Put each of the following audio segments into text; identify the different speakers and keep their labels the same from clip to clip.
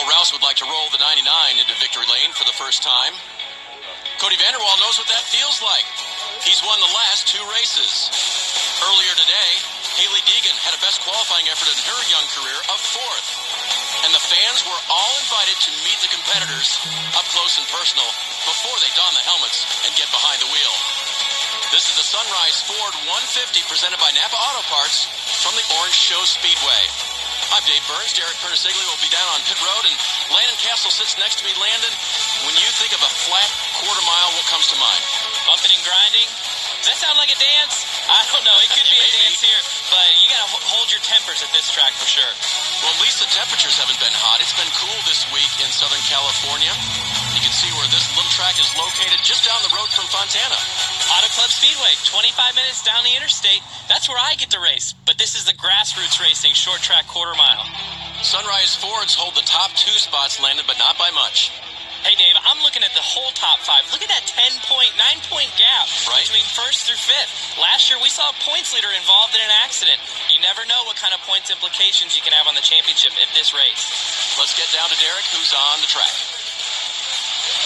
Speaker 1: Cole Rouse would like to roll the 99 into victory lane for the first time. Cody Vanderwall knows what that feels like. He's won the last 2 races. Earlier today, Hailie Deegan had a best qualifying effort in her young career of 4th. And the fans were all invited to meet the competitors up close and personal before they don the helmets and get behind the wheel. This is the Sunrise Ford 150 presented by Napa Auto Parts from the Orangeshow Speedway. I'm Dave Burns. Derek Pernisigli will be down on pit road, and Landon Castle sits next to me. Landon, when you think of a flat quarter mile, what comes to mind?
Speaker 2: Bumping and grinding. Does that sound like a dance? I don't know. It could be a dance here, but you got to hold your tempers at this track for sure.
Speaker 1: Well, at least the temperatures haven't been hot. It's been cool this week in Southern California. You can see where this little track is located just down the road from Fontana.
Speaker 2: Auto Club Speedway, 25 minutes down the interstate. That's where I get to race, but this is the grassroots racing short track quarter mile.
Speaker 1: Sunrise Fords hold the top 2 spots, Landon, but not by much.
Speaker 2: Hey, Dave, I'm looking at the whole top 5. Look at that 9-point gap between 1st through 5th. Last year, we saw a points leader involved in an accident. You never know what kind of points implications you can have on the championship at this race.
Speaker 1: Let's get down to Derek, who's on the track.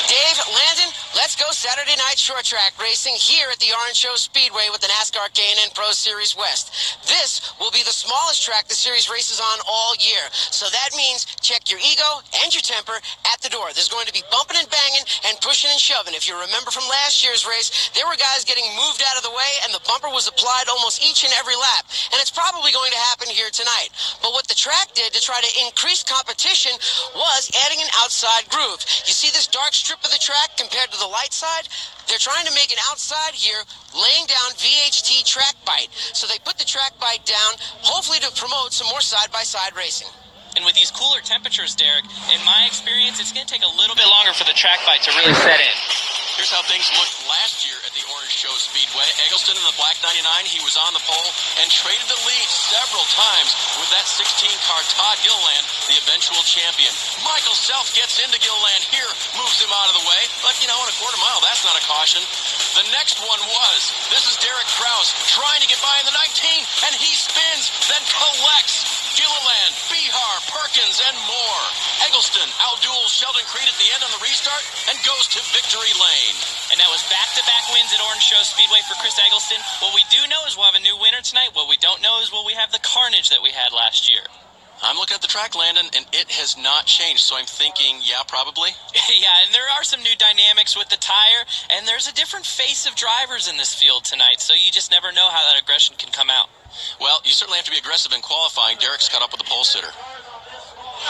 Speaker 3: Dave, Landon, let's go Saturday night short track racing here at the Orangeshow Speedway with the Nascar K&N Pro Series West. This will be the smallest track the series races on all year. So that means check your ego and your temper at the door. There's going to be bumping and banging and pushing and shoving. If you remember from last year's race, there were guys getting moved out of the way and the bumper was applied almost each and every lap. And it's probably going to happen here tonight. But what the track did to try to increase competition was adding an outside groove. You see this dark strip of the track compared to the light side? They're trying to make an outside here, laying down VHT track bite. So they put the track bite down, hopefully to promote some more side-by-side racing.
Speaker 2: And with these cooler temperatures, Derek, in my experience, it's going to take a little bit longer for the track bite to really set in.
Speaker 1: Here's how things looked last year at the Orangeshow Speedway. Eggleston in the black 99, he was on the pole and traded the lead several times with that 16-car Todd Gilliland, the eventual champion. Michael Self gets into Gilliland here, moves him out of the way, but in a quarter mile, that's not a caution. The next one was, this is Derek Kraus trying to get by in the 19, and he spins, then collects Gilliland, Bihar, Perkins, and more. Eggleston outduels Sheldon Creed at the end on the restart and goes to victory lane.
Speaker 2: And that was back-to-back wins at Orangeshow Speedway for Chris Eggleston. What we do know is we'll have a new winner tonight. What we don't know is will we have the carnage that we had last year.
Speaker 1: I'm looking at the track, Landon, and it has not changed, so I'm thinking, yeah, probably.
Speaker 2: Yeah, and there are some new dynamics with the tire, and there's a different face of drivers in this field tonight, so you just never know how that aggression can come out.
Speaker 1: Well, you certainly have to be aggressive in qualifying. Derek's caught up with the pole sitter.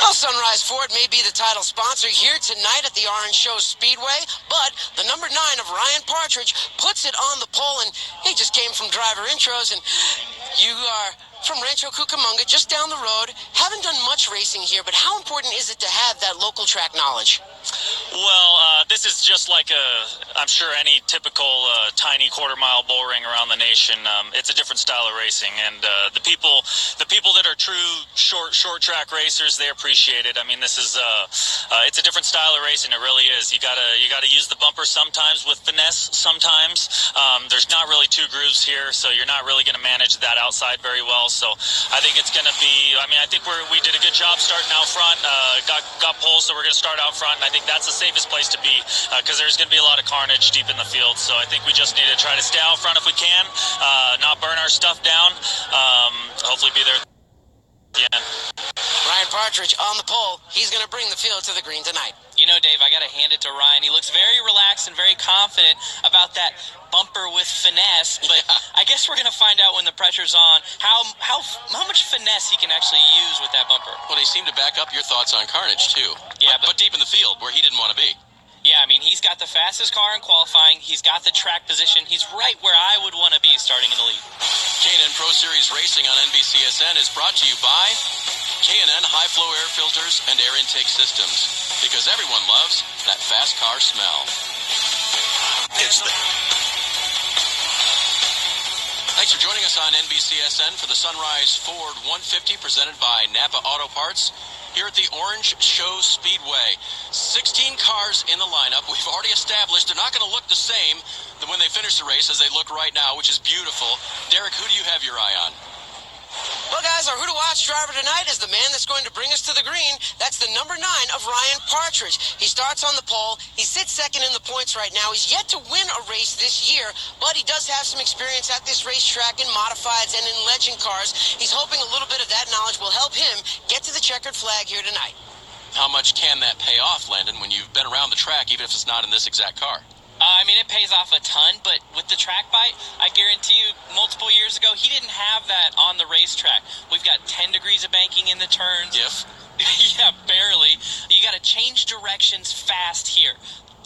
Speaker 3: Well, Sunrise Ford may be the title sponsor here tonight at the Orangeshow Speedway, but the number 9 of Ryan Partridge puts it on the pole, and he just came from driver intros, and you are from Rancho Cucamonga, just down the road. Haven't done much racing here, but how important is it to have that local track knowledge?
Speaker 4: Well, this is just like I'm sure any typical tiny quarter-mile bull ring around the nation. It's a different style of racing, and the people that are true short track racers, they appreciate it. I mean, this is it's a different style of racing. It really is. You gotta use the bumper sometimes with finesse. Sometimes there's not really two grooves here, so you're not really going to manage that outside very well. So I think it's going to be. I mean, I think we did a good job starting out front. Got poles, so we're going to start out front, and I think that's the safest place to be because there's going to be a lot of carnage deep in the field. So I think we just need to try to stay out front if we can, not burn our stuff down. Hopefully be there at the end.
Speaker 3: Ryan Partridge on the pole. He's going to bring the field to the green tonight.
Speaker 2: You know, Dave, I got to hand it to Ryan. He looks very relaxed and very confident about that bumper with finesse. But I guess we're going to find out when the pressure's on how much finesse he can actually use with that bumper.
Speaker 1: Well, they seem to back up your thoughts on carnage, too.
Speaker 2: Yeah,
Speaker 1: but deep in the field where he didn't want to be.
Speaker 2: Yeah, I mean, he's got the fastest car in qualifying. He's got the track position. He's right where I would want to be starting in the lead.
Speaker 1: K&N Pro Series Racing on NBCSN is brought to you by K&N High Flow Air Filters and Air Intake Systems. Because everyone loves that fast car smell. Thanks for joining us on NBCSN for the Sunrise Ford 150 presented by Napa Auto Parts here at the Orangeshow Speedway. 16 cars in the lineup. We've already established they're not going to look the same when they finish the race as they look right now, which is beautiful. Derek, who do you have your eye on?
Speaker 3: Well, guys, our Who to Watch driver tonight is the man that's going to bring us to the green. That's the number 9 of Ryan Partridge. He starts on the pole. He sits second in the points right now. He's yet to win a race this year, but he does have some experience at this racetrack in modifieds and in legend cars. He's hoping a little bit of that knowledge will help him get to the checkered flag here tonight.
Speaker 1: How much can that pay off, Landon, when you've been around the track, even if it's not in this exact car?
Speaker 2: I mean, it pays off a ton, but with the track bite, I guarantee you multiple years ago, he didn't have that on the racetrack. We've got 10 degrees of banking in the turns.
Speaker 1: If?
Speaker 2: Yeah, barely. You got to change directions fast here.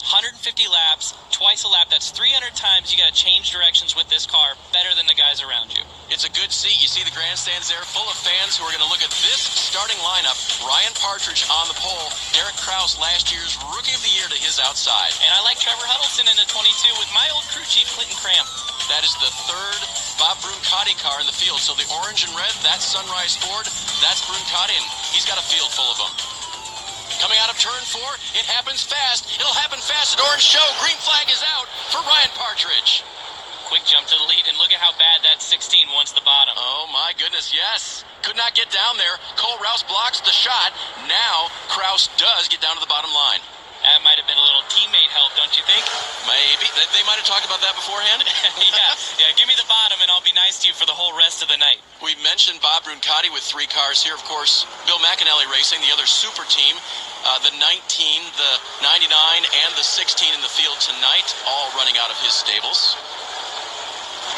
Speaker 2: 150 laps, twice a lap. That's 300 times you got to change directions with this car, better than the guys around you.
Speaker 1: It's a good seat. You see the grandstands there, full of fans who are going to look at this starting lineup. Ryan Partridge on the pole. Derek Kraus, last year's Rookie of the Year, to his outside.
Speaker 2: And I like Trevor Huddleston in the 22 with my old crew chief, Clinton Cram.
Speaker 1: That is the third Bob Bruncati car in the field. So the orange and red, that's Sunrise Ford. That's Bruncati, and he's got a field full of them. Coming out of turn 4, it happens fast. It'll happen fast at Orangeshow. Green flag is out for Ryan Partridge.
Speaker 2: Quick jump to the lead, and look at how bad that 16 wants the bottom.
Speaker 1: Oh, my goodness, yes. Could not get down there. Cole Rouse blocks the shot. Now, Kraus does get down to the bottom line.
Speaker 2: That might have been a little teammate help, don't you think?
Speaker 1: Maybe. They might have talked about that beforehand.
Speaker 2: Yeah, give me the bottom, and I'll be nice to you for the whole rest of the night.
Speaker 1: We mentioned Bob Bruncati with 3 cars here. Of course, Bill McAnally Racing, the other super team. The 19, the 99, and the 16 in the field tonight, all running out of his stables.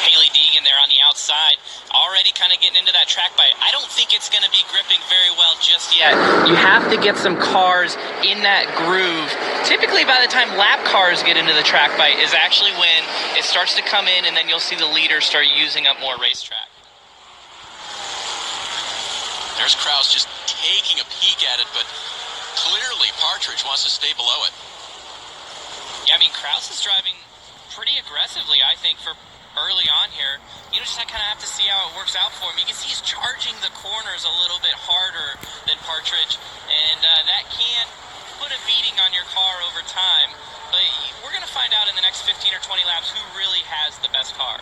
Speaker 2: Haley Deegan there on the outside, already kind of getting into that track bite. I don't think it's going to be gripping very well just yet. You have to get some cars in that groove. Typically, by the time lap cars get into the track bite is actually when it starts to come in, and then you'll see the leaders start using up more racetrack.
Speaker 1: There's Kraus just taking a peek at it, but clearly Partridge wants to stay below it.
Speaker 2: Yeah, I mean, Kraus is driving pretty aggressively, I think, for early on here. You just kind of have to see how it works out for him. You can see he's charging the corners a little bit harder than Partridge, and that can put a beating on your car over time. But we're going to find out in the next 15 or 20 laps who really has the best car.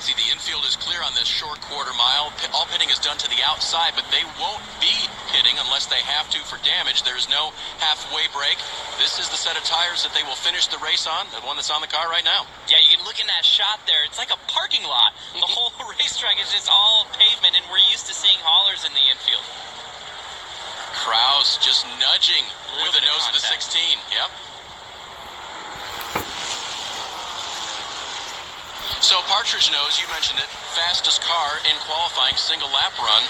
Speaker 1: See, the infield is clear on this short quarter mile. All pitting is done to the outside, but they won't be pitting unless they have to for damage. There's no halfway break. This is the set of tires that they will finish the race on, the one that's on the car right now.
Speaker 2: Yeah, you can look in that shot there. It's like a parking lot. The whole racetrack is just all pavement, and we're used to seeing haulers in the infield.
Speaker 1: Kraus just nudging with the nose of the 16. Yep. So Partridge knows, you mentioned it, fastest car in qualifying, single lap run.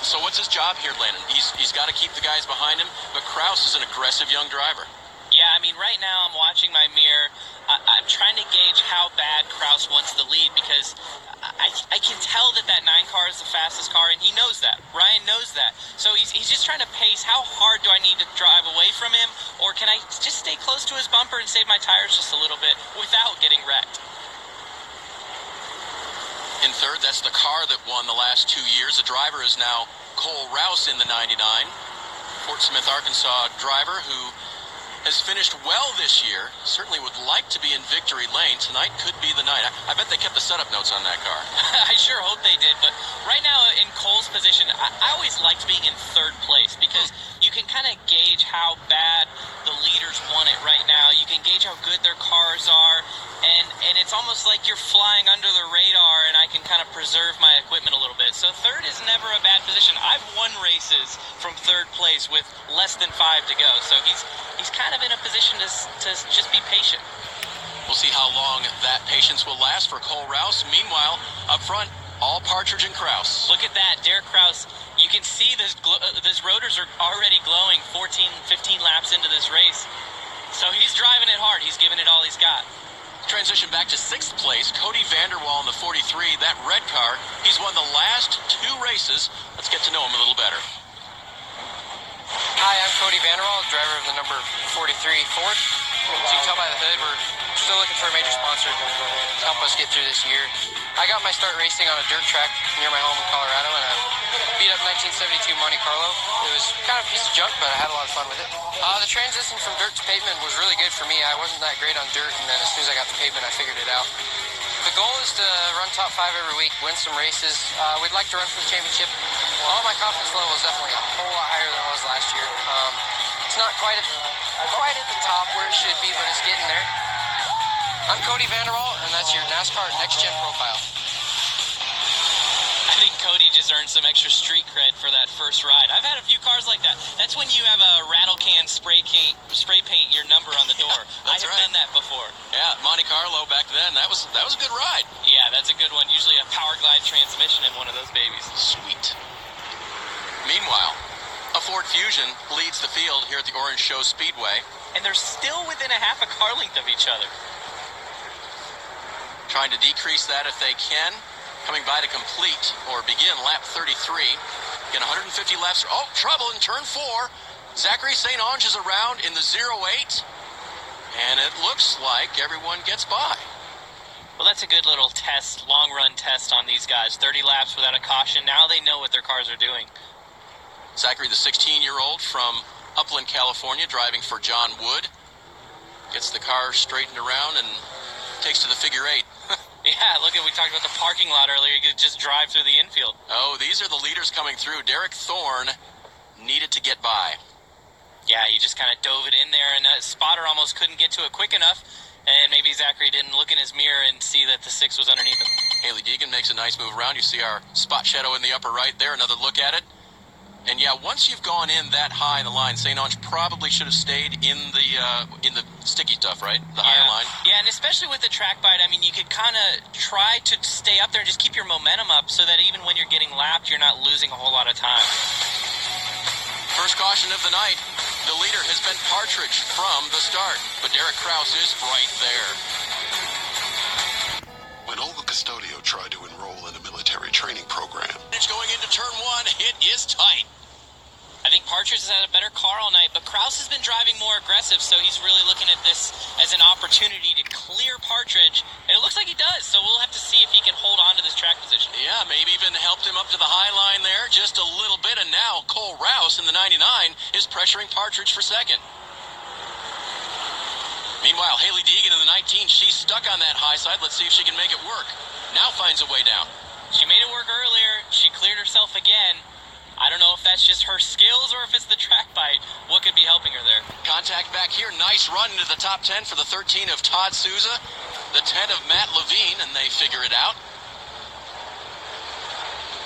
Speaker 1: So what's his job here, Landon? He's got to keep the guys behind him, but Kraus is an aggressive young driver.
Speaker 2: Yeah, I mean, right now I'm watching my mirror. I'm trying to gauge how bad Kraus wants the lead because I can tell that 9 car is the fastest car, and he knows that. Ryan knows that. So he's just trying to pace. How hard do I need to drive away from him, or can I just stay close to his bumper and save my tires just a little bit without getting wrecked?
Speaker 1: In third, that's the car that won the last 2 years. The driver is now Cole Rouse in the 99. Fort Smith, Arkansas driver who has finished well this year. Certainly would like to be in victory lane. Tonight could be the night. I bet they kept the setup notes on that car.
Speaker 2: I sure hope they did, but right now in Cole's position, I always liked being in third place because you can kind of gauge how bad the leaders want it right now. You can gauge how good their cars are, and it's almost like you're flying under the radar, and I can kind of preserve my equipment a little bit. So third is never a bad position. I've won races from third place with less than 5 to go, so he's kind of in a position to just be patient.
Speaker 1: We'll see how long that patience will last for Cole Rouse. Meanwhile, up front, all Partridge and Kraus.
Speaker 2: Look at that, Derek Kraus. You can see this rotors are already glowing 14, 15 laps into this race. So he's driving it hard. He's giving it all he's got.
Speaker 1: Transition back to 6th place, Cody Vanderwall in the 43, that red car. He's won the last 2 races. Let's get to know him a little better.
Speaker 5: Hi, I'm Cody Vanderwall, driver of the number 43 Ford. As you can tell by the hood, we're still looking for a major sponsor to help us get through this year. I got my start racing on a dirt track near my home in Colorado, and I beat up 1972 Monte Carlo. It was kind of a piece of junk, but I had a lot of fun with it. The transition from dirt to pavement was really good for me. I wasn't that great on dirt, and then as soon as I got to pavement, I figured it out. The goal is to run top 5 every week, win some races. We'd like to run for the championship. All my confidence level is definitely a whole lot higher than it was last year. It's not quite at the top where it should be, but it's getting there. I'm Cody Vanderwall, and that's your NASCAR Next Gen Profile.
Speaker 2: I think Cody just earned some extra street cred for that first ride. I've had a few cars like that. That's when you have a rattle can spray paint your number on the door. I have done that before.
Speaker 1: Yeah, Monte Carlo back then. That was a good ride.
Speaker 2: Yeah, that's a good one. Usually a power glide transmission in one of those babies.
Speaker 1: Sweet. Meanwhile, a Ford Fusion leads the field here at the Orangeshow Speedway.
Speaker 2: And they're still within a half a car length of each other.
Speaker 1: Trying to decrease that if they can. Coming by to complete or begin lap 33. Again, 150 laps. Oh, trouble in turn 4. Zachary St. Onge is around in the 08. And it looks like everyone gets by.
Speaker 2: Well, that's a good little test, long-run test on these guys. 30 laps without a caution. Now they know what their cars are doing.
Speaker 1: Zachary, the 16-year-old from Upland, California, driving for John Wood. Gets the car straightened around and takes to the figure 8.
Speaker 2: Yeah, look, we talked about the parking lot earlier. You could just drive through the infield.
Speaker 1: Oh, these are the leaders coming through. Derek Thorne needed to get by.
Speaker 2: Yeah, he just kind of dove it in there, and Spotter almost couldn't get to it quick enough, and maybe Zachary didn't look in his mirror and see that the 6 was underneath him.
Speaker 1: Haley Deegan makes a nice move around. You see our spot shadow in the upper right there. Another look at it. And yeah, once you've gone in that high in the line, St. Onge probably should have stayed in the sticky stuff, right? The higher line.
Speaker 2: Yeah, and especially with the track bite, I mean, you could kind of try to stay up there and just keep your momentum up so that even when you're getting lapped, you're not losing a whole lot of time.
Speaker 1: First caution of the night. The leader has been Partridge from the start, but Derek Kraus is right there.
Speaker 6: When Olga Custodio tried to enroll in a military training program.
Speaker 1: Going into turn 1, it is tight.
Speaker 2: I think Partridge has had a better car all night, but Kraus has been driving more aggressive, so he's really looking at this as an opportunity to clear Partridge, and it looks like he does, so we'll have to see if he can hold on to this track position.
Speaker 1: Yeah, maybe even helped him up to the high line there just a little bit, and now Cole Rouse in the 99 is pressuring Partridge for second. Meanwhile, Haley Deegan in the 19, she's stuck on that high side. Let's see if she can make it work. Now finds a way down.
Speaker 2: She made it work earlier. She cleared herself again. I don't know if that's just her skills or if it's the track bite. What could be helping her there?
Speaker 1: Contact back here. Nice run into the top 10 for the 13 of Todd Souza, the 10 of Matt Levine, and they figure it out.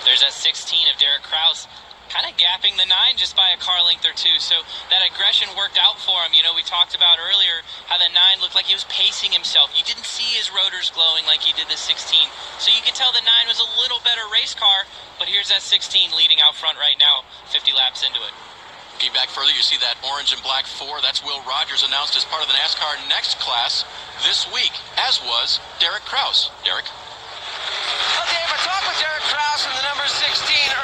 Speaker 2: There's that 16 of Derek Kraus, kind of gapping the 9 just by a car length or 2. So that aggression worked out for him. You know, we talked about earlier how the 9 looked like he was pacing himself. You didn't see his rotors glowing like he did the 16. So you could tell the 9 was a little better race car, but here's that 16 leading out front right now, 50 laps into it.
Speaker 1: Looking back further, you see that orange and black 4. That's Will Rogers, announced as part of the NASCAR Next class this week, as was Derek Kraus. Derek?
Speaker 3: Well, Dave, I talked with Derek Kraus in the number 16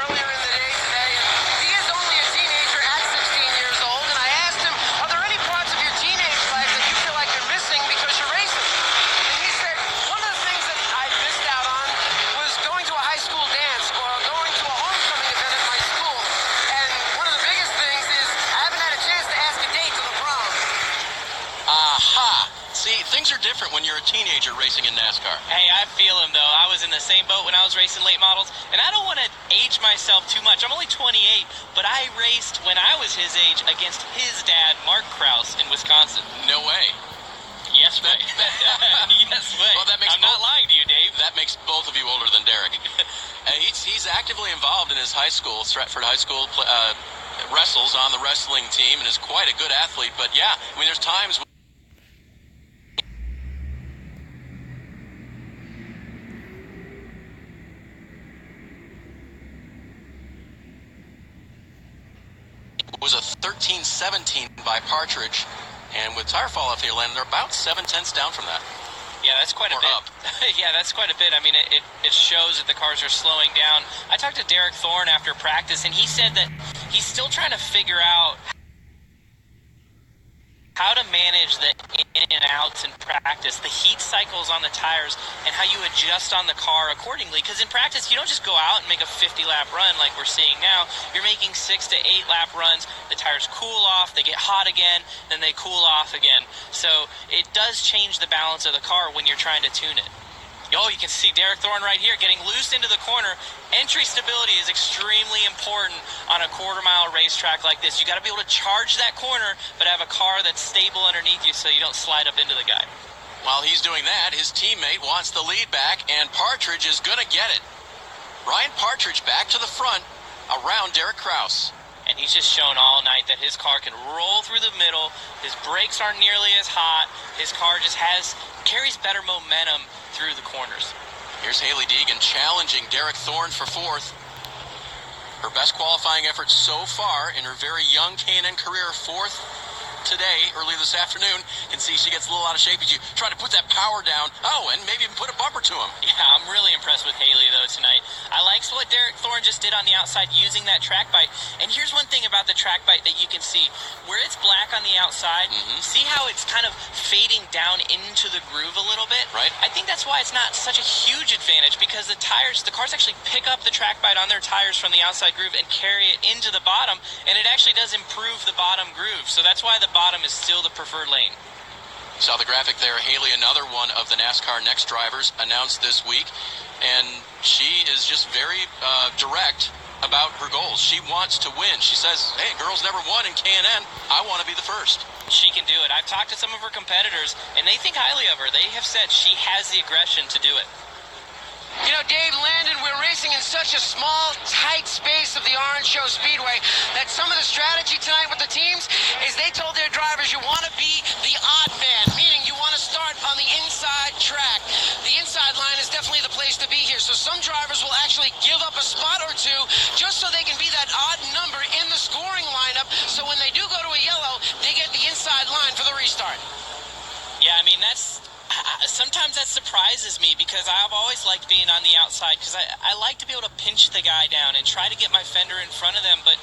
Speaker 3: earlier in the day today, and he is only a teenager at 16 years old, and I asked him, are there any parts of your teenage life that you feel like you're missing because you're racing? And he said, one of the things that I missed out on was going to a high school dance or going to a homecoming event at my school, and one of the biggest things is I haven't had a chance to ask a date to the prom.
Speaker 1: Aha! See, things are different when you're a teenager racing in NASCAR.
Speaker 2: Hey, I feel him, though. I was in the same boat when I was racing late models, and I don't want to age myself too much. I'm only 28, but I raced when I was his age against his dad, Mark Kraus, in Wisconsin.
Speaker 1: No way.
Speaker 2: Yes way. Yes way.
Speaker 1: Well, that makes
Speaker 2: I'm not lying to you, Dave.
Speaker 1: That makes both of you older than Derek. He's actively involved in his high school, Stratford High School, wrestles on the wrestling team, and is quite a good athlete. But yeah, I mean, there's times when was a 13-17 by Partridge, and with tire fall off the Atlanta, they're about 7/10 down from that.
Speaker 2: Yeah, that's quite a bit.
Speaker 1: Up.
Speaker 2: Yeah, that's quite a bit. I mean, it shows that the cars are slowing down. I talked to Derek Thorne after practice, and he said that he's still trying to figure out how to manage the in and outs in practice, the heat cycles on the tires, and how you adjust on the car accordingly. Because in practice, you don't just go out and make a 50-lap run like we're seeing now. You're making 6 to 8 lap runs. The tires cool off, they get hot again, then they cool off again. So it does change the balance of the car when you're trying to tune it. Oh, you can see Derek Thorne right here getting loose into the corner. Entry stability is extremely important on a quarter-mile racetrack like this. You got to be able to charge that corner, but have a car that's stable underneath you so you don't slide up into the guy.
Speaker 1: While he's doing that, his teammate wants the lead back, and Partridge is going to get it. Ryan Partridge back to the front around Derek Kraus.
Speaker 2: And he's just shown all night that his car can roll through the middle. His brakes aren't nearly as hot. His car just carries better momentum through the corners.
Speaker 1: Here's Hailie Deegan challenging Derek Thorne for fourth. Her best qualifying effort so far in her very young K&N career, fourth today, early this afternoon. You can see she gets a little out of shape as you try to put that power down. Oh, and maybe even put a bumper to him.
Speaker 2: Yeah, I'm really impressed with Hailie, though, tonight. I like what Derek Thorne just did on the outside using that track bite. And here's one thing about the track bite that you can see. Where it's black on the outside, see how it's kind of fading down into the groove a little bit?
Speaker 1: Right.
Speaker 2: I think that's why it's not such a huge advantage, because the cars actually pick up the track bite on their tires from the outside groove and carry it into the bottom, and it actually does improve the bottom groove. So that's why the bottom is still the preferred lane.
Speaker 1: Saw the graphic there. Hailie, another one of the NASCAR Next drivers, announced this week, and she is just very direct about her goals. She wants to win. She says, hey, girls never won in K&N. I want to be the first.
Speaker 2: She can do it. I've talked to some of her competitors, and they think highly of her. They have said she has the aggression to do it.
Speaker 3: You know, Dave, Landon, we're racing in such a small, tight space of the Orangeshow Speedway that some of the strategy tonight with the teams is they told their drivers you want to be the odd man, meaning you want to start on the inside track. The inside line is definitely the place to be here, so some drivers will actually give up a spot or two just so they can be that odd number in the scoring lineup, so when they do go to a yellow, they get the inside line for the restart.
Speaker 2: Yeah, I mean, sometimes that surprises me, because I've always liked being on the outside, because I like to be able to pinch the guy down and try to get my fender in front of them. But,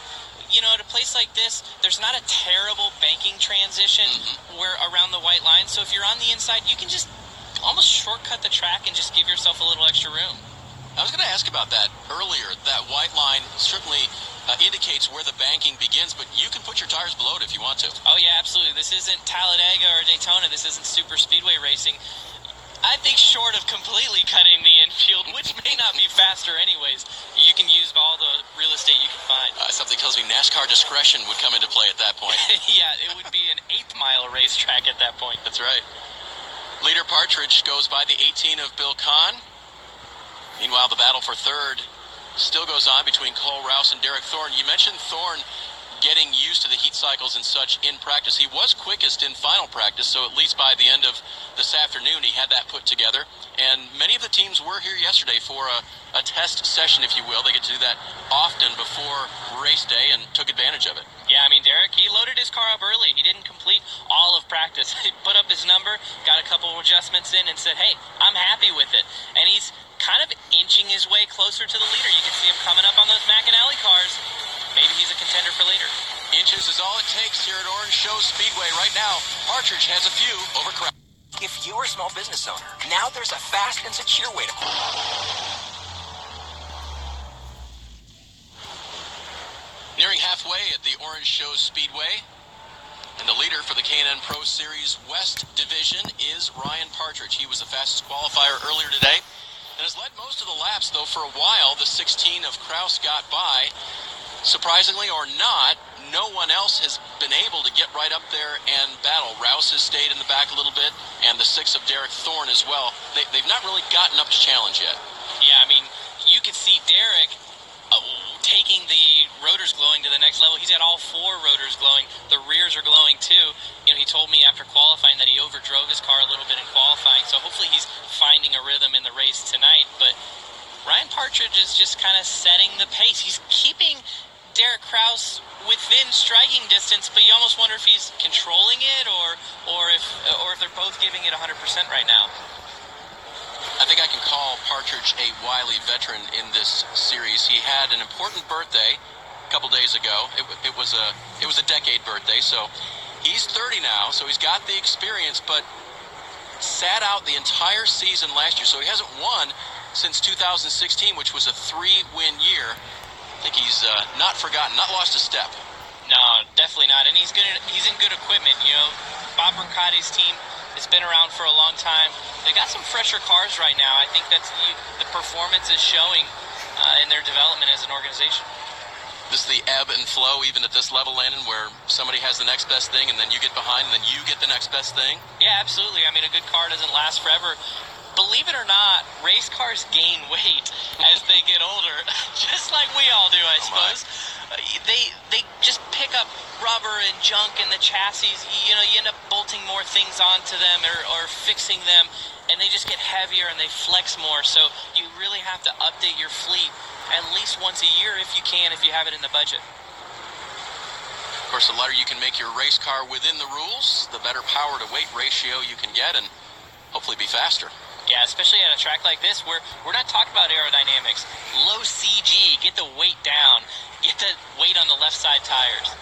Speaker 2: you know, at a place like this, there's not a terrible banking transition where around the white line. So if you're on the inside, you can just almost shortcut the track and just give yourself a little extra room.
Speaker 1: I was going to ask about that earlier. That white line certainly indicates where the banking begins, but you can put your tires below it if you want to.
Speaker 2: Oh, yeah, absolutely. This isn't Talladega or Daytona. This isn't super speedway racing. I think short of completely cutting the infield, which may not be faster anyways, you can use all the real estate you can find.
Speaker 1: Something tells me NASCAR discretion would come into play at that point.
Speaker 2: Yeah, it would be an 8th-mile racetrack at that point.
Speaker 1: That's right. Leader Partridge goes by the 18 of Bill Kahn. Meanwhile, the battle for third still goes on between Cole Rouse and Derek Thorne. You mentioned Thorne getting used to the heat cycles and such in practice. He was quickest in final practice, so at least by the end of this afternoon, he had that put together. And many of the teams were here yesterday for a test session, if you will. They get to do that often before race day and took advantage of it.
Speaker 2: Yeah, I mean, Derek, he loaded his car up early. He didn't complete all of practice. He put up his number, got a couple of adjustments in, and said, hey, I'm happy with it. And he's kind of inching his way closer to the leader. You can see him coming up on those McAnally cars. Maybe he's a contender for leader.
Speaker 1: Inches is all it takes here at Orangeshow Speedway. Right now, Partridge has a few over Kraus.
Speaker 7: If you're a small business owner, now there's a fast and secure way to...
Speaker 1: Nearing halfway at the Orangeshow Speedway, and the leader for the K&N Pro Series West Division is Ryan Partridge. He was the fastest qualifier earlier today and has led most of the laps, though for a while the 16 of Kraus got by. Surprisingly or not, no one else has been able to get right up there and battle. Rouse has stayed in the back a little bit, and the 6 of Derek Thorne as well. They've not really gotten up to challenge yet.
Speaker 2: Yeah, I mean, you can see Derek taking the rotors glowing to the next level. He's got all 4 rotors glowing. The rears are glowing too. You know, he told me after qualifying that he overdrove his car a little bit in qualifying, so hopefully he's finding a rhythm in the race tonight. But Ryan Partridge is just kind of setting the pace. He's keeping Derek Kraus within striking distance, but you almost wonder if he's controlling it or if they're both giving it 100% right now.
Speaker 1: I think I can call Partridge a wily veteran in this series. He had an important birthday a couple days ago. It was a decade birthday, so he's 30 now, so he's got the experience, but sat out the entire season last year, so he hasn't won since 2016, which was a 3-win year. I think he's not forgotten, not lost a step.
Speaker 2: No, definitely not, and he's in good equipment. You know, Bob Brancati's team, It's been around for a long time. They got some fresher cars right now. I think that's the performance is showing in their development as an organization.
Speaker 1: This is the ebb and flow, even at this level, Landon, where somebody has the next best thing, and then you get behind, and then you get the next best thing?
Speaker 2: Yeah, absolutely. I mean, a good car doesn't last forever. Believe it or not, race cars gain weight as they get older, just like we all do, I suppose. They just pick up rubber and junk in the chassis. You know, you end up bolting more things onto them or fixing them, and they just get heavier and they flex more. So you really have to update your fleet at least once a year if you can, if you have it in the budget.
Speaker 1: Of course, the lighter you can make your race car within the rules, the better power to weight ratio you can get, and hopefully be faster.
Speaker 2: Yeah, especially at a track like this where we're not talking about aerodynamics. Low CG, get the weight down, get the weight on the left side tires.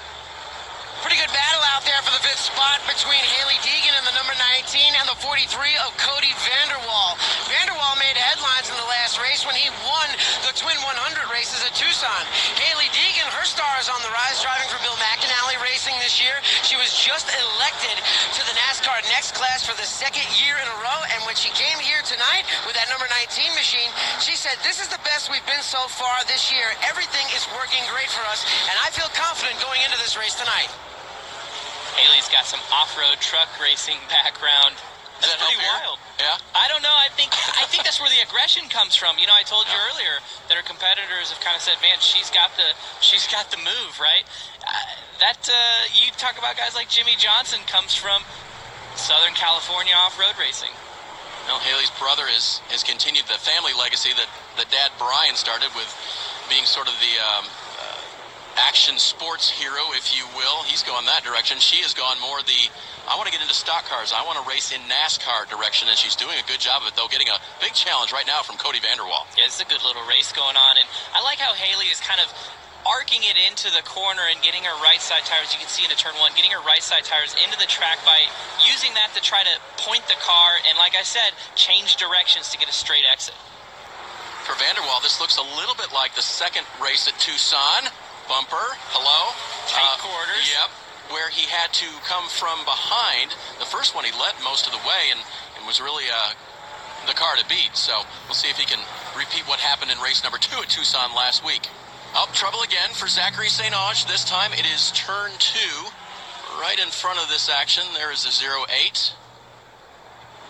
Speaker 3: Pretty good battle out there for the 5th spot between Hailie Deegan and the number 19 and the 43 of Cody Vanderwall. Vanderwall made headlines in the last race when he won the Twin 100 races at Tucson. Hailie Deegan, her star is on the rise, driving for Bill McAnally Racing this year. She was just elected to the Nascar Next Class for the 2nd year in a row, and when she came here tonight with that number 19 machine, she said, "This is the best we've been so far this year. Everything is working great for us, and I feel confident going into this race tonight."
Speaker 2: Hailie's got some off-road truck racing background. That's pretty wild.
Speaker 1: Yeah.
Speaker 2: I don't know. I think that's where the aggression comes from. You know, I told you earlier that her competitors have kind of said, "Man, she's got the move, right?" You talk about guys like Jimmy Johnson comes from Southern California off-road racing.
Speaker 1: Well, Hailie's brother has continued the family legacy that Dad Brian started with, being sort of the action sports hero, if you will. He's gone that direction. She has gone more I want to get into stock cars, I want to race in NASCAR direction, and she's doing a good job of it, though, getting a big challenge right now from Cody Vanderwall.
Speaker 2: Yeah, it's a good little race going on, and I like how Hailie is kind of arcing it into the corner and getting her right side tires, you can see into turn 1, getting her right side tires into the track by using that to try to point the car, and like I said, change directions to get a straight exit.
Speaker 1: For Vanderwall, this looks a little bit like the second race at Tucson. Bumper, hello.
Speaker 2: Tight quarters.
Speaker 1: Yep, where he had to come from behind. The first one he led most of the way and was really the car to beat. So we'll see if he can repeat what happened in race number 2 at Tucson last week. Up trouble again for Zachary St. Onge. This time it is turn 2. Right in front of this action, there is a 0-8.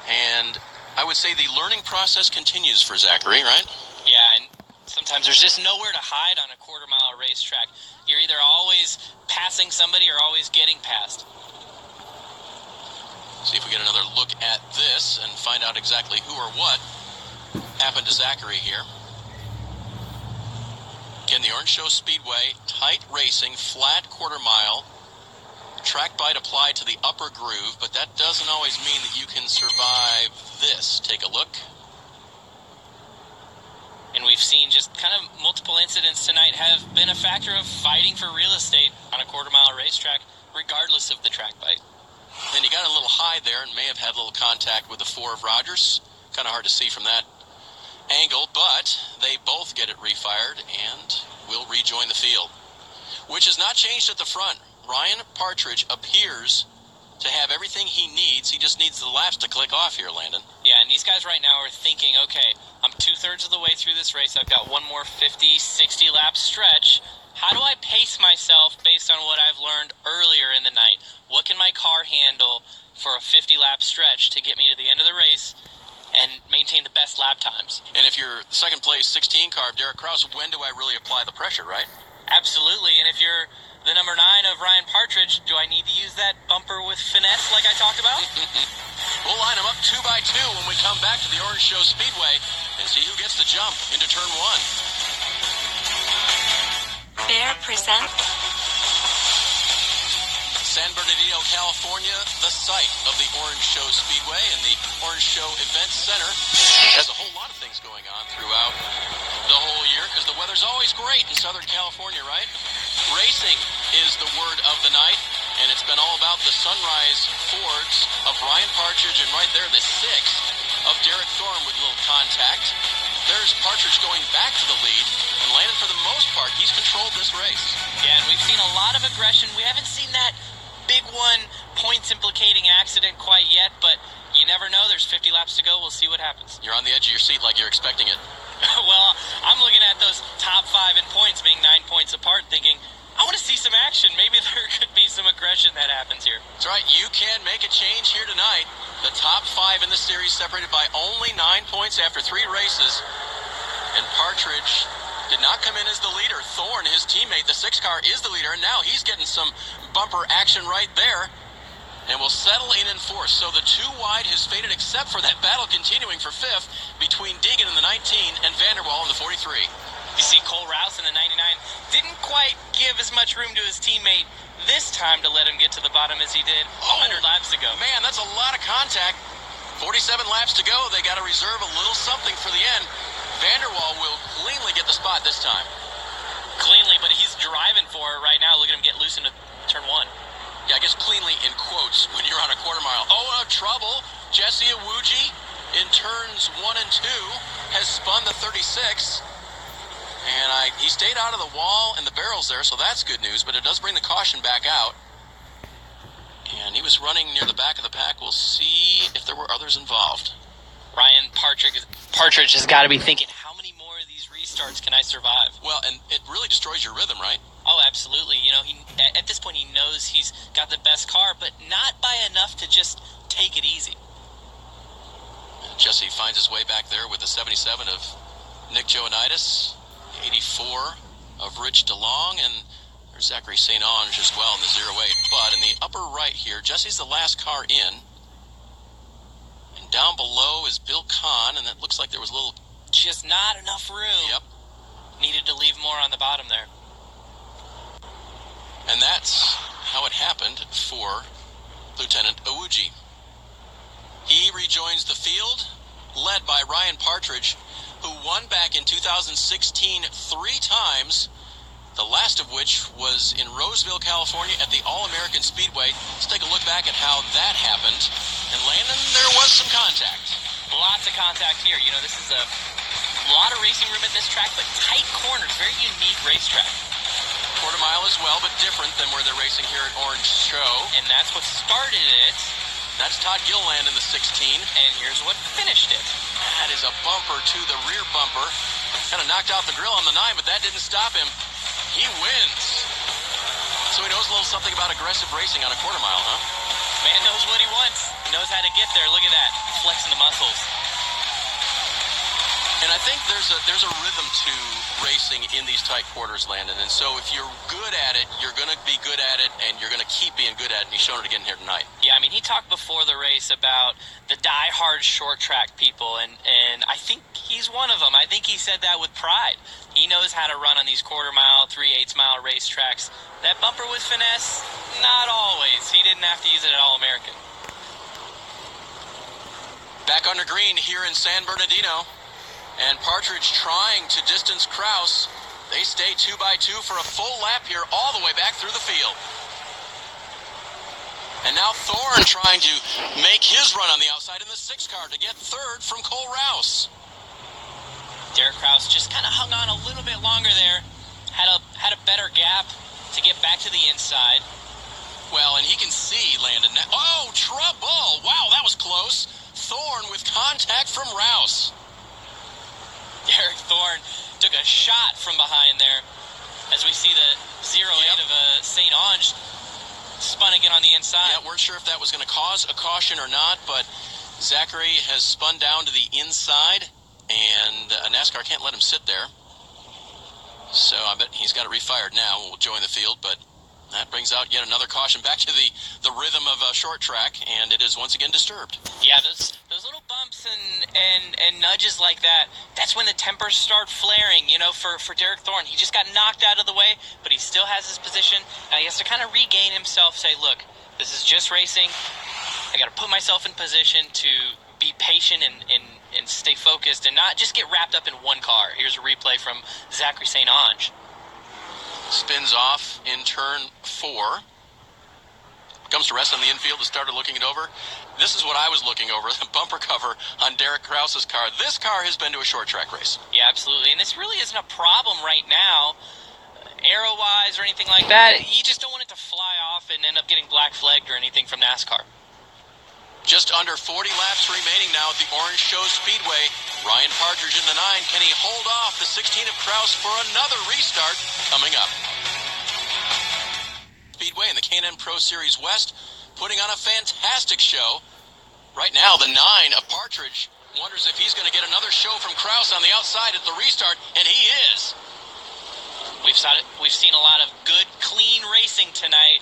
Speaker 1: And I would say the learning process continues for Zachary, right?
Speaker 2: Yeah, and sometimes there's just nowhere to hide on a quarter-mile racetrack. You're either always passing somebody or always getting passed.
Speaker 1: See if we get another look at this and find out exactly who or what happened to Zachary here. Again, the Orangeshow Speedway, tight racing, flat quarter-mile. Track bite applied to the upper groove, but that doesn't always mean that you can survive this. Take a look.
Speaker 2: And we've seen just kind of multiple incidents tonight have been a factor of fighting for real estate on a quarter-mile racetrack, regardless of the track bite.
Speaker 1: Then he got a little high there and may have had a little contact with the 4 of Rogers. Kind of hard to see from that angle, but they both get it refired and will rejoin the field, which has not changed at the front. Ryan Partridge appears to have everything he needs. He just needs the laps to click off here, Landon.
Speaker 2: Yeah, and these guys right now are thinking, okay, I'm 2/3 of the way through this race. I've got one more 50, 60 lap stretch. How do I pace myself based on what I've learned earlier in the night? What can my car handle for a 50 lap stretch to get me to the end of the race and maintain the best lap times?
Speaker 1: And if you're second place 16 car of Derek Krause, when do I really apply the pressure, right?
Speaker 2: Absolutely, and if you're the number 9 of Ryan Partridge, do I need to use that bumper with finesse like I talked about?
Speaker 1: We'll line them up 2 by 2 when we come back to the Orangeshow Speedway and see who gets the jump into turn 1.
Speaker 8: Bear presents
Speaker 1: San Bernardino, California, the site of the Orangeshow Speedway, and the Orangeshow Event Center has a whole lot of things going on throughout the whole year because the weather's always great in Southern California, right? Racing is the word of the night, and it's been all about the Sunrise Fords of Ryan Partridge, and right there the 6 of Derek Thorne with a little contact. There's Partridge going back to the lead, and Landon, for the most part, he's controlled this race.
Speaker 2: Yeah, and we've seen a lot of aggression. We haven't seen that big one, points implicating accident quite yet, but You never know. There's 50 laps to go. We'll see what happens.
Speaker 1: You're on the edge of your seat like you're expecting it.
Speaker 2: Well, I'm looking at those top 5 in points being 9 points apart, thinking, I want to see some action. Maybe there could be some aggression that happens here.
Speaker 1: That's right. You can make a change here tonight. The top 5 in the series separated by only 9 points after 3 races. And Partridge did not come in as the leader. Thorne, his teammate, the 6 car, is the leader. And now he's getting some bumper action right there. And will settle in 4th. So the 2 wide has faded except for that battle continuing for 5th between Deegan in the 19 and Vanderwall in the 43.
Speaker 2: You see Cole Rouse in the 99 didn't quite give as much room to his teammate this time to let him get to the bottom as he did 100 laps ago.
Speaker 1: Man, that's a lot of contact. 47 laps to go. They got to reserve a little something for the end. Vanderwall will cleanly get the spot this time.
Speaker 2: Cleanly, but he's driving for it right now. Look at him get loose into turn 1.
Speaker 1: Yeah, I guess cleanly in quotes when you're on a quarter mile. Oh, trouble. Jesse Awuji in turns 1 and 2 has spun the 36. And he stayed out of the wall and the barrels there, so that's good news, but it does bring the caution back out. And he was running near the back of the pack. We'll see if there were others involved.
Speaker 2: Ryan Partridge has got to be thinking, how many more of these restarts can I survive?
Speaker 1: Well, and it really destroys your rhythm, right?
Speaker 2: Oh, absolutely. You know, at this point he knows he's got the best car, but not by enough to just take it easy.
Speaker 1: And Jesse finds his way back there with the 77 of Nick Joanitis, 84 of Rich DeLong, and there's Zachary St. Ange as well in the 08. But in the upper right here, Jesse's the last car in. And down below is Bill Kahn, and that looks like there was a little...
Speaker 2: Just not enough room.
Speaker 1: Yep.
Speaker 2: Needed to leave more on the bottom there.
Speaker 1: And that's how it happened for Lieutenant Awuji. He rejoins the field, led by Ryan Partridge, who won back in 2016 3 times, the last of which was in Roseville, California at the All-American Speedway. Let's take a look back at how that happened. And Landon, there was some contact.
Speaker 2: Lots of contact here. You know, this is a lot of racing room at this track, but tight corners, very unique racetrack.
Speaker 1: Quarter mile as well, but different than where they're racing here at Orangeshow.
Speaker 2: And that's what started it.
Speaker 1: That's Todd Gilland in the 16.
Speaker 2: And here's what finished it.
Speaker 1: That is a bumper to the rear bumper. Kind of knocked out the grill on the 9, but that didn't stop him. He wins. So he knows a little something about aggressive racing on a quarter mile, huh?
Speaker 2: Man knows what he wants. Knows how to get there. Look at that. Flexing the muscles.
Speaker 1: And I think there's a rhythm to racing in these tight quarters, Landon. And so if you're good at it, you're going to be good at it, and you're going to keep being good at it. And he's shown it again here tonight.
Speaker 2: Yeah, I mean, he talked before the race about the die-hard short track people, and I think he's one of them. I think he said that with pride. He knows how to run on these quarter-mile, 3/8 mile racetracks. That bumper with finesse, not always. He didn't have to use it at All-American.
Speaker 1: Back under green here in San Bernardino. And Partridge trying to distance Kraus. They stay 2x2 for a full lap here all the way back through the field. And now Thorne trying to make his run on the outside in the 6 car to get 3rd from Cole Rouse.
Speaker 2: Derek Kraus just kind of hung on a little bit longer there. Had a better gap to get back to the inside.
Speaker 1: Well, and he can see Landon now. Oh, trouble! Wow, that was close. Thorne with contact from Rouse.
Speaker 2: Derek Thorne took a shot from behind there as we see the 08 of St. Ange spun again on the inside.
Speaker 1: Yeah, weren't sure if that was going to cause a caution or not, but Zachary has spun down to the inside, and Nascar can't let him sit there. So I bet he's got it refired now. We'll join the field, but that brings out yet another caution back to the rhythm of a short track, and it is once again disturbed.
Speaker 2: Yeah, those little bumps and nudges like that, that's when the tempers start flaring, you know, for Derek Thorne. He just got knocked out of the way, but he still has his position, and he has to kind of regain himself, say, look, this is just racing. I got to put myself in position to be patient and stay focused and not just get wrapped up in one car. Here's a replay from Zachary St. Ange.
Speaker 1: Spins off in turn 4. Comes to rest on the infield and started looking it over. This is what I was looking over, the bumper cover on Derek Krause's car. This car has been to a short track race.
Speaker 2: Yeah, absolutely. And this really isn't a problem right now, aero-wise or anything like that. You just don't want it to fly off and end up getting black flagged or anything from NASCAR.
Speaker 1: Just under 40 laps remaining now at the Orangeshow Speedway. Ryan Partridge in the 9. Can he hold off the 16 of Kraus for another restart coming up? Speedway in the K&N Pro Series West putting on a fantastic show. Right now, the 9 of Partridge wonders if he's going to get another show from Kraus on the outside at the restart, and he is.
Speaker 2: We've seen a lot of good, clean racing tonight.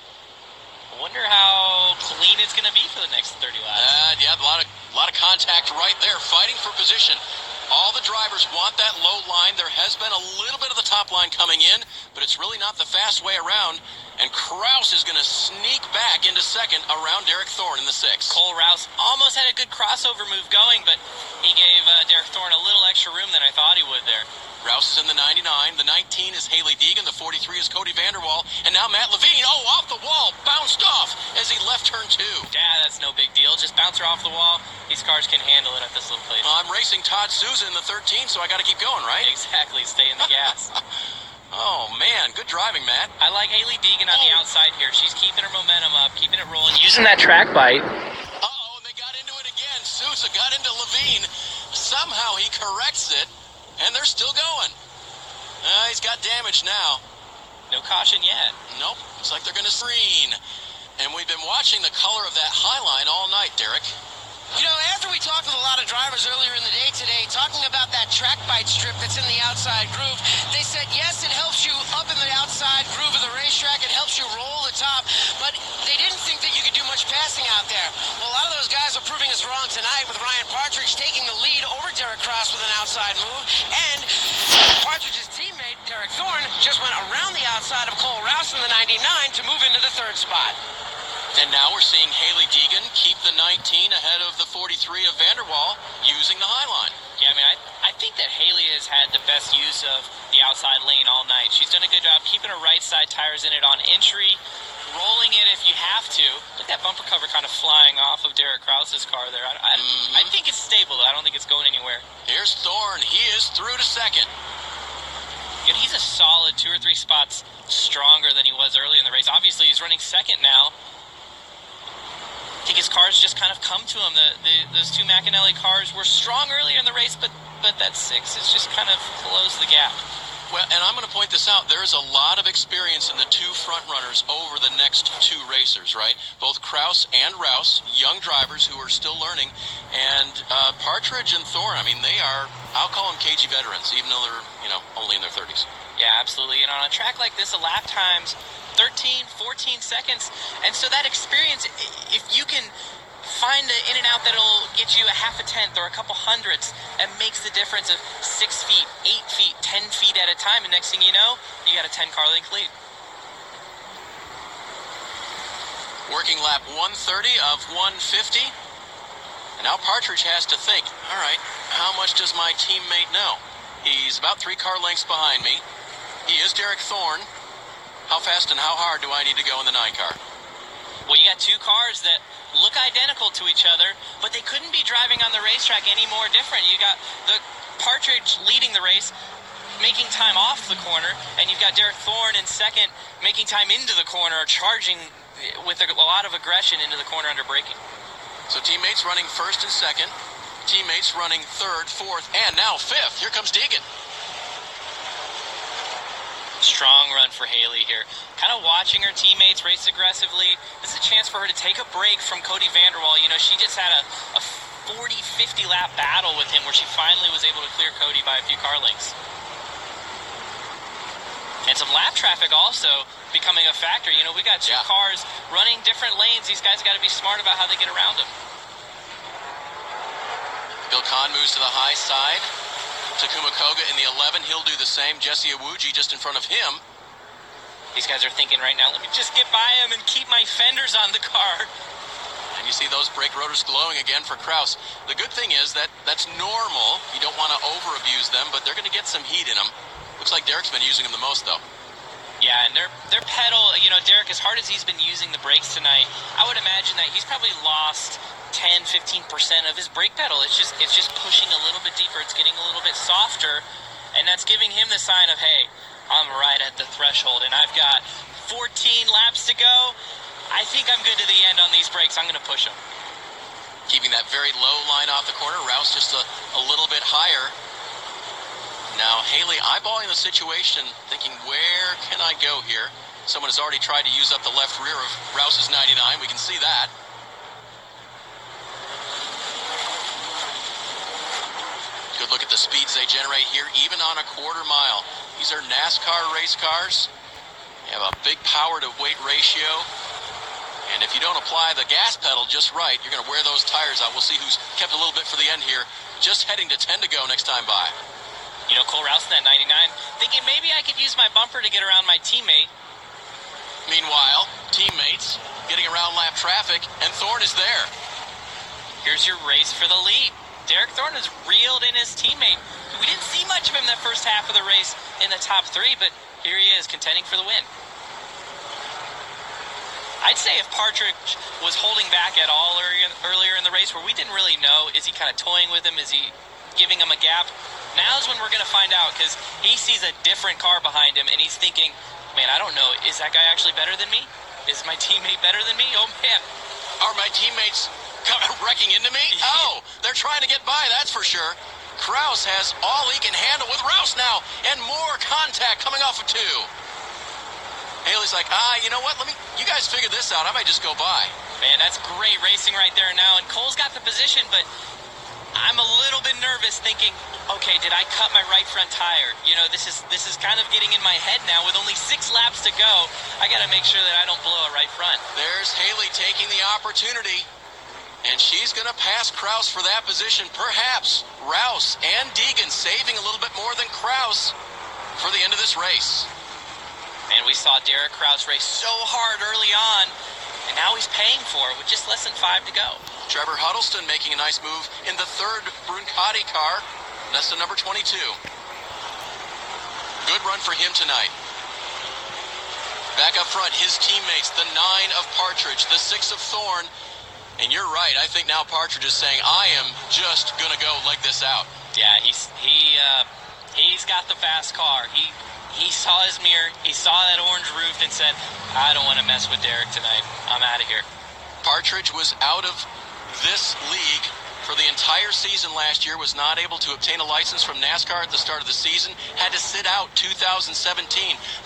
Speaker 2: I wonder how clean it's going to be for the next 30 laps.
Speaker 1: Yeah, a lot of contact right there, fighting for position. All the drivers want that low line. There has been a little bit of the top line coming in, but it's really not the fast way around. And Kraus is going to sneak back into second around Derek Thorne in the 6.
Speaker 2: Cole Rouse almost had a good crossover move going, but he gave Derek Thorne a little extra room than I thought he would there.
Speaker 1: Rouse is in the 99. The 19 is Haley Deegan. The 43 is Cody Vanderwall. And now Matt Levine. Oh, off the wall. Bounced off as he left turn 2.
Speaker 2: Yeah, that's no big deal. Just bounce her off the wall. These cars can handle it at this little place.
Speaker 1: Well, I'm racing Todd Souza in the 13, so I got to keep going, right?
Speaker 2: Exactly. Stay in the gas.
Speaker 1: Oh, man. Good driving, Matt.
Speaker 2: I like Haley Deegan on the outside here. She's keeping her momentum up, keeping it rolling, using that track bite.
Speaker 1: Uh-oh, and they got into it again. Souza got into Levine. Somehow he corrects it, and they're still going. He's got damage now.
Speaker 2: No caution yet.
Speaker 1: Nope. Looks like they're going to screen. And we've been watching the color of that high line all night, Derek.
Speaker 3: You know, after we talked with a lot of drivers earlier in the day today, talking about that track bite strip that's in the outside groove, they said, yes, it helps you up in the outside groove of the racetrack. It helps you roll the top. But they didn't think that you could do much passing out there. Well, a lot of those guys are proving us wrong tonight with Ryan Partridge taking the lead over Derek Cross with an outside move. And Partridge's teammate, Derek Thorne, just went around the outside of Cole Rouse in the 99 to move into the 3rd spot.
Speaker 1: And now we're seeing Haley Deegan keep the 19 ahead of the 43 of Vanderwall using the high line.
Speaker 2: Yeah, I mean, I think that Haley has had the best use of the outside lane all night. She's done a good job keeping her right side tires in it on entry, rolling it if you have to. Look at that bumper cover kind of flying off of Derek Krause's car there. I think it's stable, though. I don't think it's going anywhere.
Speaker 1: Here's Thorne. He is through to second.
Speaker 2: And he's a solid 2 or 3 spots stronger than he was early in the race. Obviously, he's running second now. I think his cars just kind of come to him. Those 2 McAnally cars were strong earlier in the race, but that 6 is just kind of closed the gap.
Speaker 1: Well, and I'm going to point this out. There's a lot of experience in the 2 front runners over the next 2 racers, right? Both Kraus and Rouse, young drivers who are still learning. And Partridge and Thorne, I mean, they are, I'll call them cagey veterans, even though they're, only in their 30s.
Speaker 2: Yeah, absolutely. And on a track like this, a lap time's 13, 14 seconds. And so that experience, if you can find an in and out that'll get you a half a tenth or a couple hundredths, that makes the difference of 6 feet, 8 feet, 10 feet at a time. And next thing you know, you got a 10-car length lead.
Speaker 1: Working lap 130 of 150. And now Partridge has to think, all right, how much does my teammate know? He's about 3 car lengths behind me. He is Derek Thorne. How fast and how hard do I need to go in the 9 car?
Speaker 2: Well, you got 2 cars that look identical to each other, but they couldn't be driving on the racetrack any more different. You got the Partridge leading the race, making time off the corner, and you've got Derek Thorne in second, making time into the corner, charging with a lot of aggression into the corner under braking.
Speaker 1: So teammates running first and second, teammates running third, fourth, and now fifth. Here comes Deegan.
Speaker 2: Strong run for Haley here. Kind of watching her teammates race aggressively. This is a chance for her to take a break from Cody Vanderwall. She just had a 40-50 lap battle with him where she finally was able to clear Cody by a few car lengths. And some lap traffic also becoming a factor. We got 2 cars running different lanes. These guys got to be smart about how they get around them.
Speaker 1: Bill Kahn moves to the high side. Takuma Koga in the 11. He'll do the same. Jesse Iwuji just in front of him.
Speaker 2: These guys are thinking right now, let me just get by him and keep my fenders on the car.
Speaker 1: And you see those brake rotors glowing again for Kraus. The good thing is that that's normal. You don't want to over-abuse them, but they're going to get some heat in them. Looks like Derek's been using them the most, though.
Speaker 2: Yeah, and their pedal, Derek, as hard as he's been using the brakes tonight, I would imagine that he's probably lost 10-15% of his brake pedal. It's just pushing a little bit deeper. It's getting a little bit softer, and that's giving him the sign of, hey, I'm right at the threshold, and I've got 14 laps to go. I think I'm good to the end on these brakes. I'm going to push them.
Speaker 1: Keeping that very low line off the corner. Rouse just a little bit higher. Now Haley eyeballing the situation, thinking, where can I go here? Someone has already tried to use up the left rear of Rouse's 99. We can see that. Good look at the speeds they generate here, even on a quarter mile. These are NASCAR race cars. They have a big power to weight ratio. And if you don't apply the gas pedal just right, you're going to wear those tires out. We'll see who's kept a little bit for the end here. Just heading to 10 to go next time by.
Speaker 2: You know, Cole Rouse in that 99, thinking maybe I could use my bumper to get around my teammate.
Speaker 1: Meanwhile, teammates getting around lap traffic, and Thorne is there.
Speaker 2: Here's your race for the lead. Derek Thorne has reeled in his teammate. We didn't see much of him that first half of the race in the top three, but here he is contending for the win. I'd say if Partridge was holding back at all earlier in the race, where we didn't really know, is he kind of toying with him? Is he giving him a gap? Now's when we're going to find out, because he sees a different car behind him, and he's thinking, man, I don't know, is that guy actually better than me? Is my teammate better than me? Oh, man.
Speaker 1: Are my teammates wrecking into me? Oh, they're trying to get by, that's for sure. Kraus has all he can handle with Rouse now, and more contact coming off of 2. Haley's like, you know what? You guys figure this out. I might just go by.
Speaker 2: Man, that's great racing right there now. And Cole's got the position, but I'm a little bit nervous thinking, okay, did I cut my right front tire? You know, this is kind of getting in my head now. With only 6 laps to go, I got to make sure that I don't blow a right front.
Speaker 1: There's Haley taking the opportunity, and she's going to pass Kraus for that position. Perhaps Rouse and Deegan saving a little bit more than Kraus for the end of this race.
Speaker 2: And we saw Derek Kraus race so hard early on, and now he's paying for it with just less than 5 to go.
Speaker 1: Trevor Huddleston making a nice move in the 3rd Bruncati car. That's the number 22. Good run for him tonight. Back up front, his teammates, the 9 of Partridge, the 6 of Thorne. And you're right, I think now Partridge is saying, I am just going to go leg this out.
Speaker 2: Yeah, he's got the fast car. He saw his mirror, he saw that orange roof and said, I don't want to mess with Derek tonight. I'm out of here.
Speaker 1: Partridge was out of this league for the entire season last year, was not able to obtain a license from NASCAR at the start of the season, had to sit out 2017.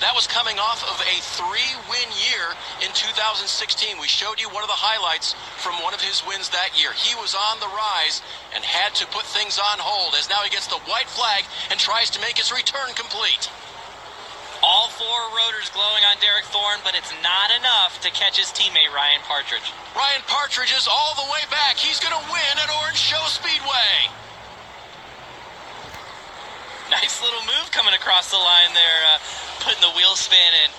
Speaker 1: That was coming off of a 3-win year in 2016. We showed you one of the highlights from one of his wins that year. He was on the rise and had to put things on hold, as now he gets the white flag and tries to make his return complete.
Speaker 2: All 4 rotors glowing on Derek Thorne, but it's not enough to catch his teammate, Ryan Partridge.
Speaker 1: Ryan Partridge is all the way back. He's going to win at Orangeshow Speedway.
Speaker 2: Nice little move coming across the line there, putting the wheel spin and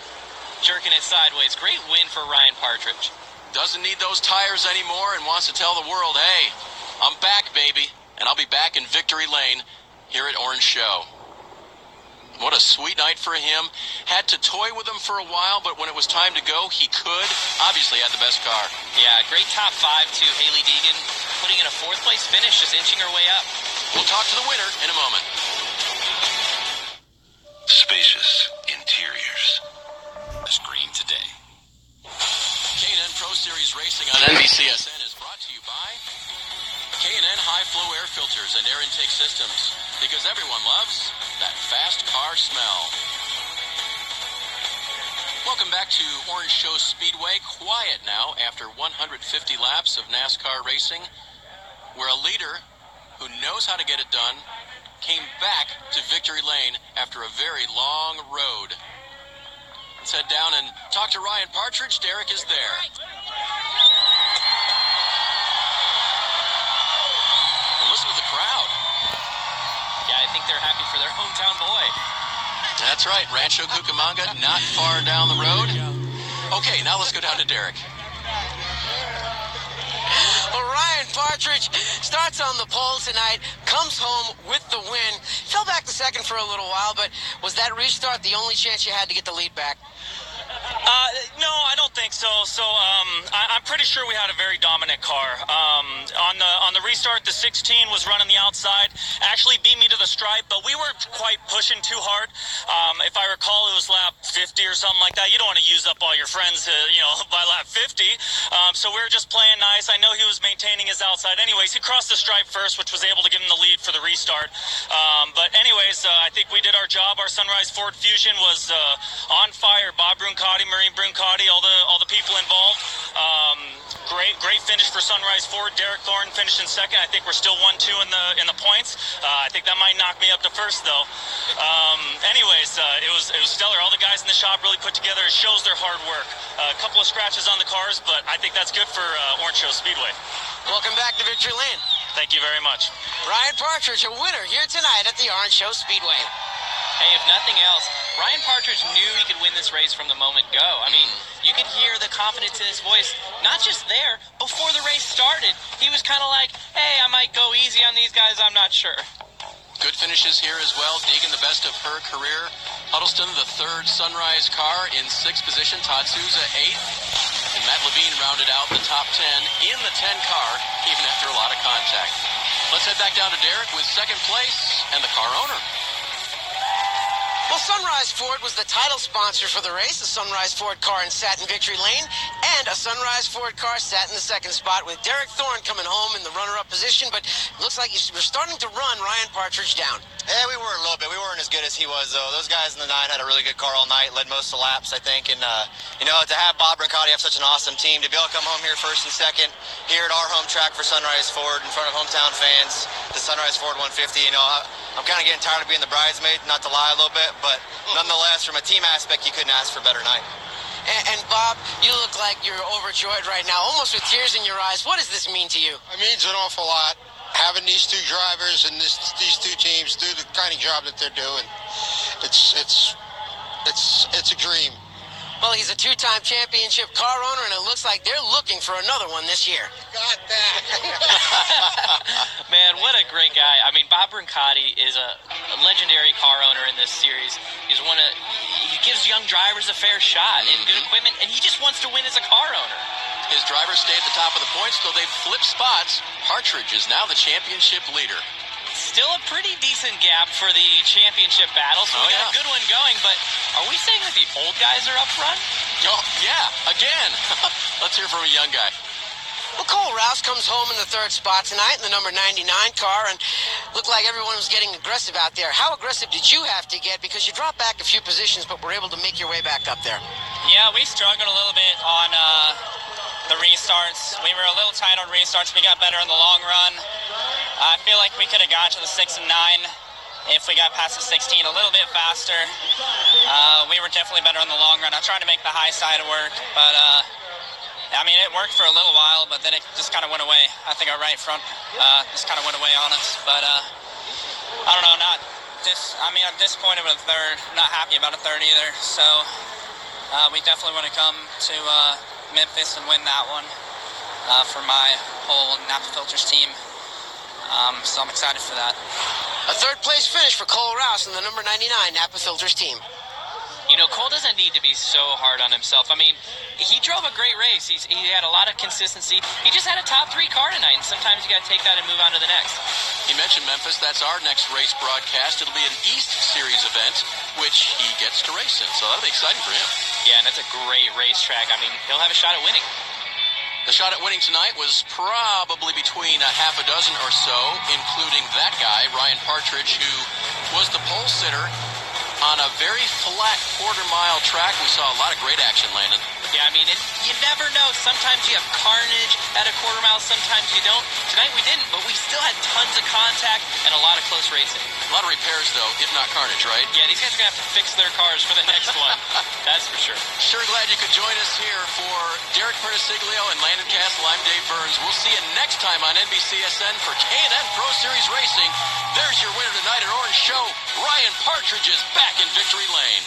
Speaker 2: jerking it sideways. Great win for Ryan Partridge.
Speaker 1: Doesn't need those tires anymore and wants to tell the world, hey, I'm back, baby, and I'll be back in victory lane here at Orangeshow. What a sweet night for him. Had to toy with him for a while, but when it was time to go, he could. Obviously had the best car.
Speaker 2: Yeah, great top 5 to Haley Deegan, putting in a 4th place finish, just inching her way up.
Speaker 1: We'll talk to the winner in a moment.
Speaker 6: Spacious interiors.
Speaker 1: The screen today. K&N Pro Series Racing on NBCSN is brought to you by K&N High Flow Air Filters and Air Intake Systems, because everyone loves that fast car smell. Welcome back to Orangeshow Speedway. Quiet now after 150 laps of NASCAR racing, where a leader who knows how to get it done came back to victory lane after a very long road. Let's head down and talk to Ryan Partridge. Derek is there. And listen to the crowd.
Speaker 2: Yeah, I think they're happy for their hometown boy.
Speaker 1: That's right, Rancho Cucamonga, not far down the road. Okay, now let's go down to Derek.
Speaker 3: Well, Ryan Partridge starts on the pole tonight, comes home with the win. Fell back to second for a little while, but was that restart the only chance you had to get the lead back?
Speaker 4: No, I don't think so. I'm pretty sure we had a very dominant car. On the restart, the 16 was running the outside, actually beat me to the stripe, but we were quite pushing too hard. If I recall, it was lap 50 or something like that. You don't want to use up all your friends, by lap 50. So we were just playing nice. I know he was maintaining his outside. Anyways, he crossed the stripe first, which was able to give him the lead for the restart. But anyways, I think we did our job. Our Sunrise Ford Fusion was on fire. Bob Bruncati, Maureen Bruncati, all the people involved. Great finish for Sunrise Ford. Derek Thornton finished in second. I think we're still 1-2 in the points. I think that might knock me up to first though. Anyways, it was stellar. All the guys in the shop really put together. It shows their hard work. A couple of scratches on the cars, but I think that's good for Orangeshow Speedway.
Speaker 3: Welcome back to Victory Lane.
Speaker 4: Thank you very much.
Speaker 3: Ryan Partridge, a winner here tonight at the Orangeshow Speedway.
Speaker 2: Hey, if nothing else, Ryan Partridge knew he could win this race from the moment go. I mean, you could hear the confidence in his voice, not just there, before the race started. He was kind of like, hey, I might go easy on these guys, I'm not sure.
Speaker 1: Good finishes here as well. Deegan, the best of her career. Huddleston, the third Sunrise car in sixth position. Todd Souza, eighth. And Matt Levine rounded out the top 10 in the 10 car, even after a lot of contact. Let's head back down to Derek with second place and the car owner.
Speaker 3: Well, Sunrise Ford was the title sponsor for the race. A Sunrise Ford car sat in Victory Lane, and a Sunrise Ford car sat in the second spot with Derek Thorne coming home in the runner-up position. But it looks like we're starting to run Ryan Partridge down.
Speaker 9: Yeah, we were a little bit. We weren't as good as he was, though. Those guys in the 9 had a really good car all night, led most of the laps, I think. And, to have Bob Brancati have such an awesome team, to be able to come home here first and second, here at our home track for Sunrise Ford in front of hometown fans, the Sunrise Ford 150, I'm kind of getting tired of being the bridesmaid, not to lie a little bit, but nonetheless, from a team aspect, you couldn't ask for a better night.
Speaker 3: And Bob, you look like you're overjoyed right now, almost with tears in your eyes. What does this mean to you?
Speaker 10: It means an awful lot. Having these two drivers and these two teams do the kind of job that they're doing, it's a dream.
Speaker 3: Well, he's a two-time championship car owner, and it looks like they're looking for another one this year.
Speaker 10: Got that.
Speaker 2: Man, what a great guy. I mean, Bob Brancati is a legendary car owner in this series. He gives young drivers a fair shot and good equipment, and he just wants to win as a car owner.
Speaker 1: His drivers stay at the top of the points, though they've flipped spots. Partridge is now the championship leader.
Speaker 2: Still a pretty decent gap for the championship battle, so we got a good one going, but are we saying that the old guys are up front?
Speaker 1: Oh, yeah, again. Let's hear from a young guy.
Speaker 3: Well, Cole Rouse comes home in the third spot tonight in the number 99 car, and looked like everyone was getting aggressive out there. How aggressive did you have to get? Because you dropped back a few positions, but were able to make your way back up there.
Speaker 5: Yeah, we struggled a little bit on the restarts. We were a little tight on restarts. We got better in the long run. I feel like we could have got to the 6 and 9 if we got past the 16 a little bit faster. We were definitely better in the long run. I tried to make the high side work, but it worked for a little while, but then it just kind of went away. I think our right front just kind of went away on us. But I don't know, I'm disappointed with a third. Not happy about a third either. So we definitely want to come to Memphis and win that one for my whole Napa Filters team. So I'm excited for that.
Speaker 3: A third-place finish for Cole Rouse and the number 99 Napa Filters team.
Speaker 2: Cole doesn't need to be so hard on himself. I mean, he drove a great race. He had a lot of consistency. He just had a top 3 car tonight, and sometimes you got to take that and move on to the next.
Speaker 1: He mentioned Memphis. That's our next race broadcast. It'll be an East Series event, which he gets to race in. So that'll be exciting for him.
Speaker 2: Yeah, and that's a great racetrack. I mean, he'll have a shot at winning.
Speaker 1: The shot at winning tonight was probably between a half a dozen or so, including that guy, Ryan Partridge, who was the pole sitter on a very flat quarter-mile track. We saw a lot of great action, Landon.
Speaker 2: Yeah, I mean, you never know. Sometimes you have carnage at a quarter mile, sometimes you don't. Tonight we didn't, but we still had tons of contact and a lot of close racing.
Speaker 1: A lot of repairs, though, if not carnage, right?
Speaker 2: Yeah, these guys are going to have to fix their cars for the next one. That's for sure.
Speaker 1: Sure glad you could join us here for Derek Pertisiglio and Landon Castle. I'm Dave Burns. We'll see you next time on NBCSN for K&N Pro Series Racing. There's your winner tonight at Orangeshow. Ryan Partridge is back in victory lane.